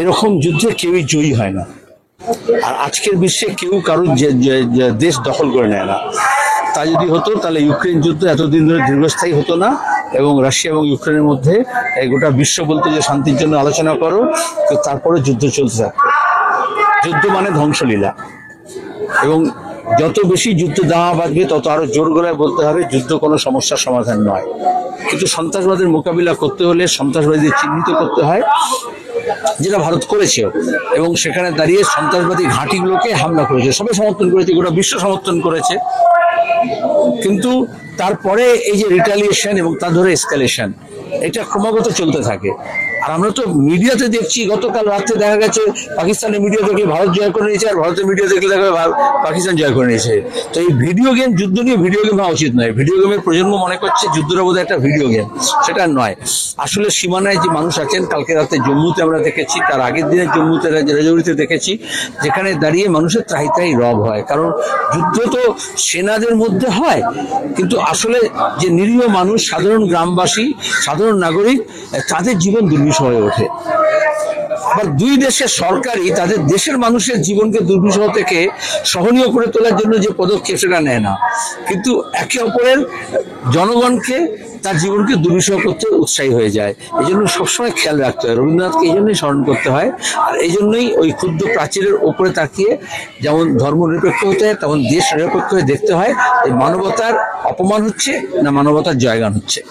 এরকম যুদ্ধে কেউই জয়ী হয় না। আর আজকের বিশ্বে কেউ কারোর দেশ দখল করে নেয় না। তা যদি হতো তাহলে ইউক্রেন যুদ্ধ এতদিন ধরে দীর্ঘস্থায়ী হতো না, এবং রাশিয়া এবং ইউক্রেনের মধ্যে গোটা বিশ্ব বলতো যে শান্তির জন্য আলোচনা করো, তো তারপরে যুদ্ধ চলতে থাকতো। যুদ্ধ মানে ধ্বংসলীলা, এবং যত বেশি যুদ্ধ দাওয়া বাঁধবে তত আরো জোর গলায় বলতে হবে যুদ্ধ কোনো সমস্যার সমাধান নয়। কিন্তু সন্ত্রাসবাদের মোকাবিলা করতে হলে সন্ত্রাসবাদীদের চিহ্নিত করতে হয়, যেটা ভারত করেছে, এবং সেখানে দাঁড়িয়ে সন্ত্রাসবাদী ঘাঁটিগুলোকে হামলা করেছে, সবাই সমর্থন করেছে, গোটা বিশ্ব সমর্থন করেছে। কিন্তু তারপরে এই যে রিটালিয়েশন এবং তার ধরে এসকালেশন, এটা ক্রমাগত চলতে থাকে। আর আমরা তো মিডিয়াতে দেখছি, গতকাল রাত্রে দেখা গেছে পাকিস্তানের মিডিয়া দেখলে ভারত জয় করে নিয়েছে, আর ভারতের মিডিয়া দেখলে দেখা পাকিস্তান জয় করে নিয়েছে। তো এই ভিডিও গেম, যুদ্ধ নিয়ে ভিডিও গেম হওয়া উচিত নয়। ভিডিও গেমের প্রজন্ম মনে করছে যুদ্ধটা বোধহয় একটা ভিডিও গেম, সেটা নয়। আসলে সীমানায় যে মানুষ আছেন, কালকে রাতে জম্মুতে আমরা দেখেছি, তার আগের দিনে জম্মুতে রাজৌরিতে দেখেছি, যেখানে দাঁড়িয়ে মানুষের ত্রাহি ত্রাহি রব হয়। কারণ যুদ্ধ তো সেনাদের মধ্যে হয়, কিন্তু আসলে যে নিরীহ মানুষ, সাধারণ গ্রামবাসী, সাধারণ নাগরিক, তাদের জীবন দুর্বিষহ হয়ে ওঠে। আবার দুই দেশের সরকারই তাদের দেশের মানুষের জীবনকে দুর্বিষহ থেকে সহনীয় করে তোলার জন্য যে পদক্ষেপ সেটা নেয় না, কিন্তু একে অপরের জনগণকে, তার জীবনকে দুর্বিষহ করতে উৎসাহী হয়ে যায়। এই জন্য সবসময় খেয়াল রাখতে হয়, রবীন্দ্রনাথকে এই জন্যই স্মরণ করতে হয়। আর এই জন্যই ওই ক্ষুদ্র প্রাচীরের ওপরে তাকিয়ে যেমন ধর্ম নিরপেক্ষ হতে হয়, তেমন দেশ নিরপেক্ষ হয়ে দেখতে হয় এই মানবতার অপমান হচ্ছে না মানবতার জয়গান হচ্ছে।